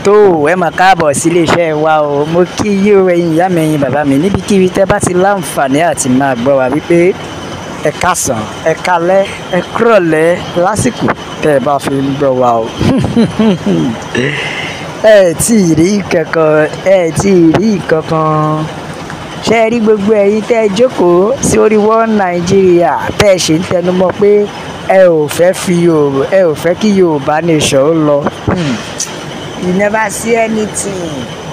tó ẹ mà káàbọ̀ sí iléeṣẹ́ wa o. Mo kí yín o, ẹ̀yin ìyá mi, ẹ̀yin bàbá mi, níbikíbi tẹ́ bá ti láǹfààní àti máa gbọ́ wa wípé ẹ káàsán, ẹ káalẹ́, ẹ kúrọ̀lẹ́ lásìkò tẹ́ ẹ bá fi ń gbọ́ wa o. ẹ tí ì rí kankan ṣé ẹ rí gbogbo ẹ̀yin tẹ́ ẹ jókòó sí orí One Nigeria tẹ́ ẹ ṣe ń tẹnumọ́ pé ẹ ò fẹ́ kí Yorùbá nation ó lọ. You never see anything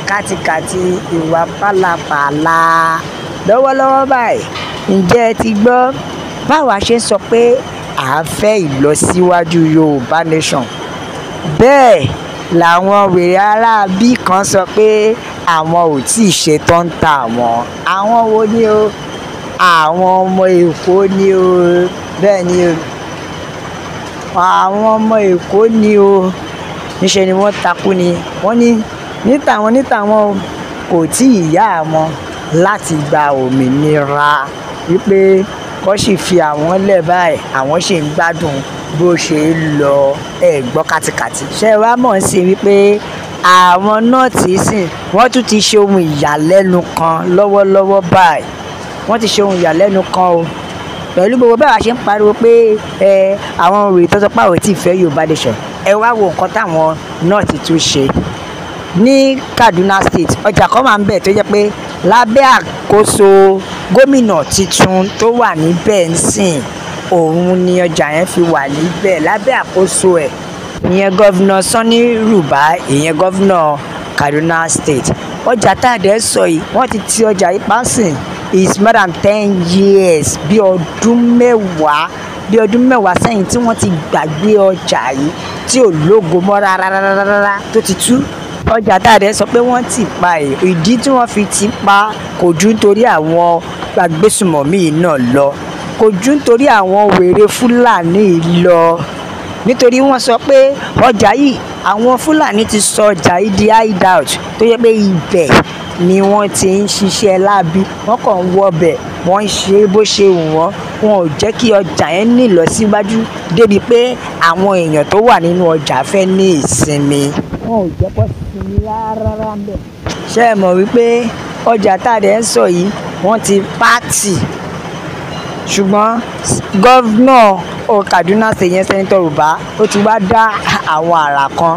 kátikàti ìwà pálapàla lọ́wọ́lọ́wọ́ báyìí. Ǹjẹ́ ẹ ti gbọ́ báwa ṣe ń sọ pé à ń fẹ́ ìlọsíwájú Yorùbá nation, bẹ́ẹ̀ làwọn wèrè aráabí kan sọ pé àwọn ò tí ì ṣetán ń ta àwọn wo ni o? Àwọn ọmọ Èkó ni o. Bẹ́ẹ̀ ni o, àwọn ọmọ Èkó ni o. Níṣẹ́ ni wọ́n takú ni wọ́n ní nítàwọn kò tí ì yá àwọn láti gba òmìnira, wípé kó sì fi àwọn lẹ̀ báyìí, àwọn sì ń gbádùn bó ṣe ń lọ. Ẹ gbọ́ kátikàti. Ṣé wàá mọ̀ sí wípé àwọn nọ́ọ̀tì sìn wọ́n tún ti ṣe ohun ìyàlẹ́nu kan lọ́wọ́lọ́wọ́ báyìí. Wọ́n ti ṣe ohun ìyàlẹ́nu kan o, pẹ̀lú gbogbo báwa ṣe ń pariwo pé àwọn òrì tó sọ pé àwọn tí ì fẹ́ Yorùbá nation. Ẹ wá wo nǹkan táwọn nọ́ọ̀tì tún ṣe ní Kaduna State. Ọjà kan máa ń bẹ̀ tó jẹ́ pé lábẹ́ àkóso gómìnà tuntun tó wà níbẹ̀ ń sìn, òun ni ọjà yẹn fi wà níbẹ̀ lábẹ́ àkóso ẹ̀, ìyẹn gọ́vnà Sani Ruba, ìyẹn gọ́vnà Kaduna State. Ọjà tá a dẹ̀ sọ yìí wọ́n ti ti ọjà yìí pa sìn is more than 10 years, bí ọdún mẹ́wàá sẹ́yìn tí wọ́n ti gbàgbé ọjà yìí tí ò lógo mọ́ rárá tó ti tú. Ọjà tá a dẹ̀ sọ pé wọ́n ti pa ẹ̀, ìdí tí wọ́n fi ti pa kò ju nítorí àwọn agbésùmọ̀mí náà lọ, kò ju nítorí àwọn wèrè Fúlàní lọ, nítorí wọ́n sọ pé ọjà yìí àwọn Fúlàní ti sọ ọjà yìí di hideout tó yẹ pé ibẹ̀ ni wọ́n ti ń ṣiṣẹ́ láabi. Wọ́n kàn ń wọbẹ̀, wọ́n ń ṣe bó ṣe wù wọ́n. Wọn ò jẹ́ kí ọjà yẹn ní ìlọsíwájú débi pé àwọn èèyàn tó wà nínú ọjà fẹ́ ní ìsinmi. Wọn ò jẹ́ kó sinmi rárá ń bẹ̀. Ṣé ẹ mọ̀ wípé ọjà tá a dẹ̀ ń sọ yìí wọ́n ti pààtì, ṣùgbọ́n gọ́vnà Kaduna State yẹn Sẹ́nitọ̀ Ruba ó ti wá dá àwọn àrà kan.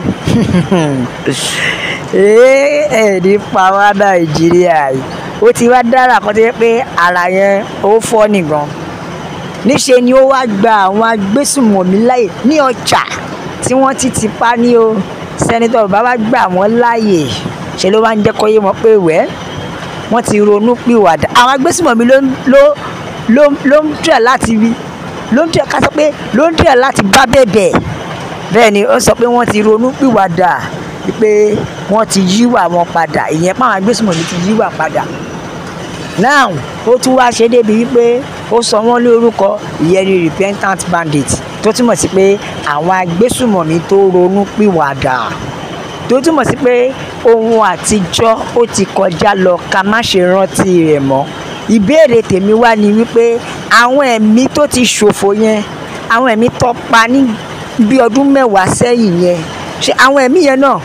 Ní pàwọ́ Nàìjíríà yìí ó ti wá dára kan tó yẹ pé ara yẹn ó fọ́ nìgan. Níṣe ni ó wá gba àwọn agbésùmọ̀mí láàyè ní ọjà tí wọ́n ti pa ní o. Sẹ́nitọ̀ Ruba wá gbà wọ́n láàyè, ṣe ló wá ń jẹ́ kó yé wọn pé wọ́n ti ronú pìwàdà. Àwọn agbésùmọ̀mí ló ń tẹ̀ láti rí, ló ń tẹ̀ láti bá bẹ̀bẹ̀. Bẹ́ẹ̀ ni ó sọ pé wọ́n ti ronú pìwàdà, wípé wọ́n ti yíwà wọn padà, ìyẹn pàwọn agbésùmọ̀mí ti yíwà padà. Now ó tún wá ṣe débi wípé ó sọ wọ́n lórúkọ, ìyẹn ni repentant bandit, tó túmọ̀ sí pé àwọn agbésùmọ̀mí tó ronú pìwàdà, tó túmọ̀ sí pé ohun àtijọ́ ó ti kọjá lọ, ká má ṣe rántí rẹ̀ mọ́. Ìbéèrè tèmi wá ni wípé àwọn ẹ̀mí tó ti ṣòfò yẹn, àwọn ẹ̀mí tó pa ní bí ọdún mẹ́wàá sẹ́yìn yẹn, ṣé àwọn ẹ̀mí yẹn náà,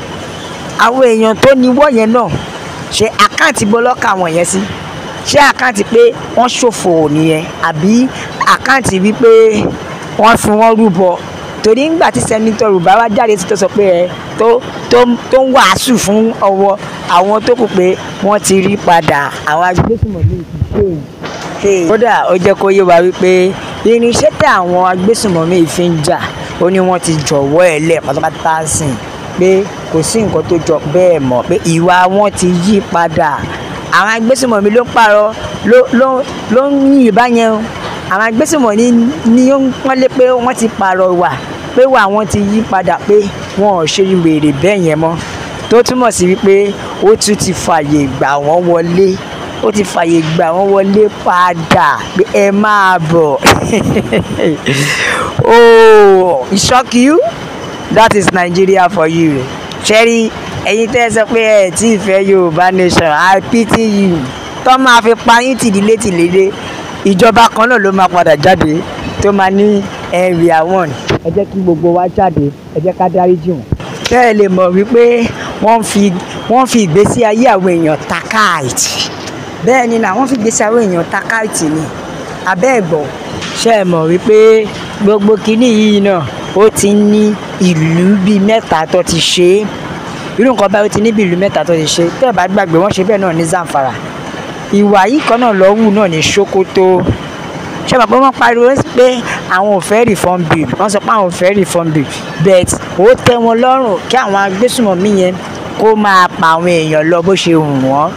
àwọn èèyàn tó níwọ́ yẹn náà, ṣé àkáǹtì bọ́lọ́kà wọn yẹn sí? Ṣé àkáǹtì pé wọ́n ṣòfò nìyẹn, àbí àkáǹtì wípé wọ́n fi wọ́n rúbọ? Torí ńgbà tí Sẹ́nitọ̀ Ruba wá jáde sí tó sọ pé tó ń wàásù fún àwọn tó kù pé wọ́n ti rí padà, àwọn agbésùmọ̀mí ti ṣe. Kódà ó jẹ́ kó yé wa wípé irinṣẹ́ tí àwọn agbésùmọ̀mí fi ń jà, ó ní wọ́n ti jọ̀wọ́ ẹ̀ lẹ̀ pátápátá sìn, pé kò sí nǹkan tó jọ bẹ́ẹ̀ mọ́, pé ìwà wọn ti yí padà. Àwọn agbésùmọ̀mí ló ń pààrọ̀ ló ń yìn báyẹn o. Àwọn agbésùmọ̀mí ni ó ń pọ́nlé pé wọ́n ti pààrọ̀ wà, pé wà wọ́n ti yí padà, pé wọn ò ṣe wèrè bẹ́ẹ̀ yẹn mọ́, tó túmọ̀ sí wípé ó tún ti fàyè gbà wọ́n wọlé, ó ti fàyè gbà wọ́n wọlé padà, pé ẹ máa bọ̀. Oh, it shock you? That is Nigeria for you. Ṣẹ́rí ẹ̀yin tẹ́ ẹ sọ pé ẹ tí ì fẹ́ Yorùbá nation, I pity you. Tó máa fi pa yín tìdílé ìjọba kan náà ló máa padà jáde tó máa ní we are one. Ẹ jẹ́ kí gbogbo wa jáde, ẹ jẹ́ ká dáríjì wọ́n. Kẹ́ ẹ lè mọ̀ wípé wọ́n fi ìgbésí ayé àwọn èèyàn takáìtì. Bẹ́ẹ̀ ni náà wọ́n fi ìgbésí àwọn èèyàn takáìtì ni. Abẹ́ẹ̀gbọ́ ṣé ẹ mọ̀ wípé gbogbo kinní yìí náà ó ti ní ìlú bíi mẹ́ta tó ti ṣe é. Irú nǹkan báyìí ó ti ní bí ìlú mẹ́ta tó ti ṣe é. Tẹ́ ẹ bá gbàgbé wọ́n ṣe bẹ́ẹ̀ náà ní Zamfara. Ìwà yìí kan náà ló wù náà ní Sokoto. Ṣé ẹ mọ̀ pé wọ́n pariwo pé àwọn ò fẹ́ reform bill, wọ́n sọ pé àwọn ò fẹ́ reform bill, but ó tẹ́ wọn lọ́rùn kí àwọn agbésùnmọ̀mí yẹn kó máa pa àwọn èèyàn lọ bó ṣe wù wọ́n.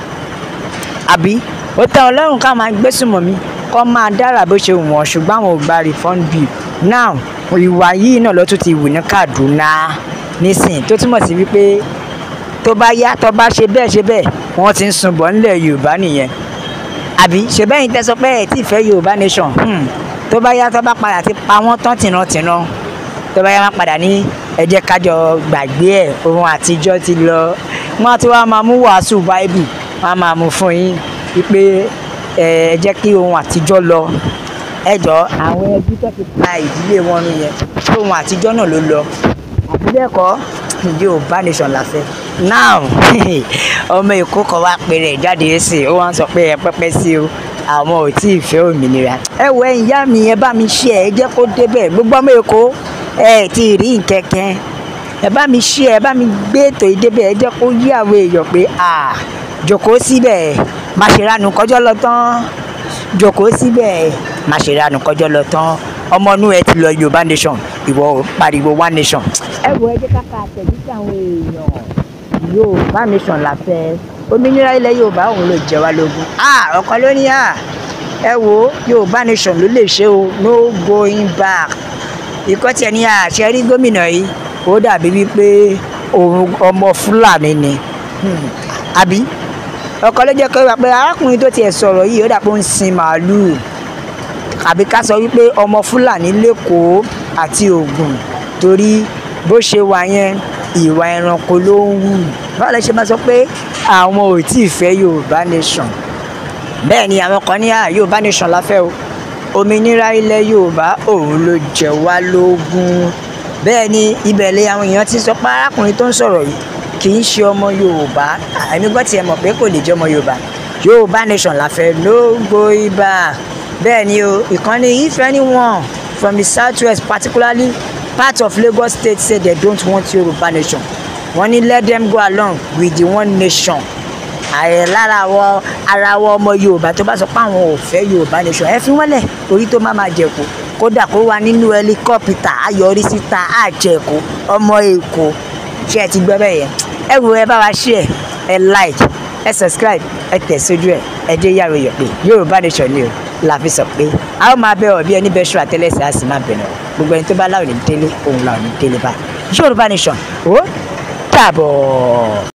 Àbí ó tẹ́ wọn lọ́rùn káwọn agbésùnmọ̀mí kó máa dára bó ṣe wù wọ́n, ṣùgbọ́n àwọn ò gba reform bill. Now ìwà yìí náà ló tún ti wù ní Kaduna nísìn, tó túmọ̀ sí wípé tó bá yá tó bá ṣe bẹ́ẹ̀ wọ́n ti ń sunbọ̀ nílẹ̀ Yorùbá nìyẹn. Àbí ṣe bẹ́ẹ̀ yín tẹ́ sọ pé ẹ̀ tí ì fẹ́ Yorùbá nation, tó bá yá tó bá padà ti pa wọ́n tán tìrantìran, tó bá yá wọ́n padà ní ẹ jẹ́ ká jọ gbàgbé ẹ̀, ohun àtijọ́ ti lọ. Wọ́n ti wá máa mú wàásù Bible, wọ́n á máa mú fún yín wípé ẹ jẹ́ kí ohun àtijọ́ lọ. Ẹ jọ̀ọ́ àwọn ẹbí tó ti pa ìdílé wọn nù yẹn, ohun àtijọ́ náà ló lọ. Àbí bẹ́ẹ̀ kọ́ Yorùbá nation la fẹ́. Now ọmọ Èkó kan wá pe rẹ̀ jáde sí i, ó wá ń sọ pé ẹ pẹ́pẹ́ sí o, àwọn ò tí ì fẹ́ òmìnira. Ẹ wo ẹ̀yin ìyá mi, ẹ bá mi ṣe ẹ jẹ́ kó débẹ̀. Gbogbo ọmọ Èkó ẹ ti rí nkẹ́kẹ́, ẹ bá mi ṣe ẹ bá mi gbé ètò ìdébẹ̀, ẹ jẹ́ kó yí àwọn èèyàn pé jókòó síbẹ̀ má ṣe ránu kọjọ́ lọ tán, jókòó síbẹ̀ má ṣe ránu kọjọ́ lọ tán. Ọmọ inú ẹ ti lọ Yorùbá nation, ìwọ pariwo one nation. Ẹ wo ẹ jẹ́ ká àtẹ̀jíṣẹ́ àwọn èèyàn. Yorùbá nation la fẹ́, òmìnira ilẹ̀ Yorùbá òun ló jẹ wá lógún. Ọ̀kan ló ní ẹ wo Yorùbá nation ló lè ṣe o, no going back. Ìkọ́ tiẹ̀ ní àṣẹ rí gómìnà yìí, ó dàbí wípé òun ọmọ Fúlàní ni. Àbí ọ̀kan ló jẹ́ kó wá pé arákùnrin tó tiẹ̀ sọ̀rọ̀ yìí ó dàbí ó ń sin màálùú. Àbí ká sọ wípé ọmọ Fúlàní l'Ékòó àti Ògùn, torí bó ṣe wà yẹn ìwà ẹranko ló ń wù. Báwo lẹ ṣe máa sọ pé àwọn ò tí ì fẹ́ Yorùbá nation? Bẹ́ẹ̀ ni àwọn kan ní Yorùbá nation la fẹ́ o, òmìnira ilẹ̀ Yorùbá òun ló jẹ wá lógún. Bẹ́ẹ̀ ni ibẹ̀ lè àwọn èèyàn ti sọ pé arákùnrin tó ń sọ̀rọ̀ yìí kì í ṣe ọmọ Yorùbá. Èmi gbọ́ tiẹ̀ mọ̀ pé kò lè jẹ́ ọmọ Yorùbá. Yorùbá nation la fẹ́, no going back. Bẹ́ẹ̀ ni o, ìkànnì if anyone from the southwest, particularly part of Lagos State, say they don't want Yorùbá nation, wọ́n ní let them go along with the one nation. Lára ara wọ ọmọ Yorùbá tó bá sọ pé àwọn ò fẹ́ Yorùbá nation, ẹ fi wọ́n lẹ̀, orí tó má máa jẹ̀kú kódà kó wà nínú ẹlikọ́pítà ayọ̀rí síta àjẹ̀kú ọmọ Èkó. Ṣé ẹ ti gbọ́ bẹ́ẹ̀ yẹn? Ẹ wo ẹ bá wa share, ẹ like, ẹ subscribe, ẹ tẹ̀ sójú ẹ jẹ́ yàrá yọ̀ pé Yorùbá nation ni o la fi sọ pé a ó máa bẹ ọ̀bí ẹni bẹ́ẹ̀ ṣọ́ àtẹ́lẹsẹ̀ á sì máa bẹ̀rẹ̀ gbogbo ẹni tó bá láwọn ní délé òun làwọn ní délé bá Yorùbá nation ó dàbọ̀.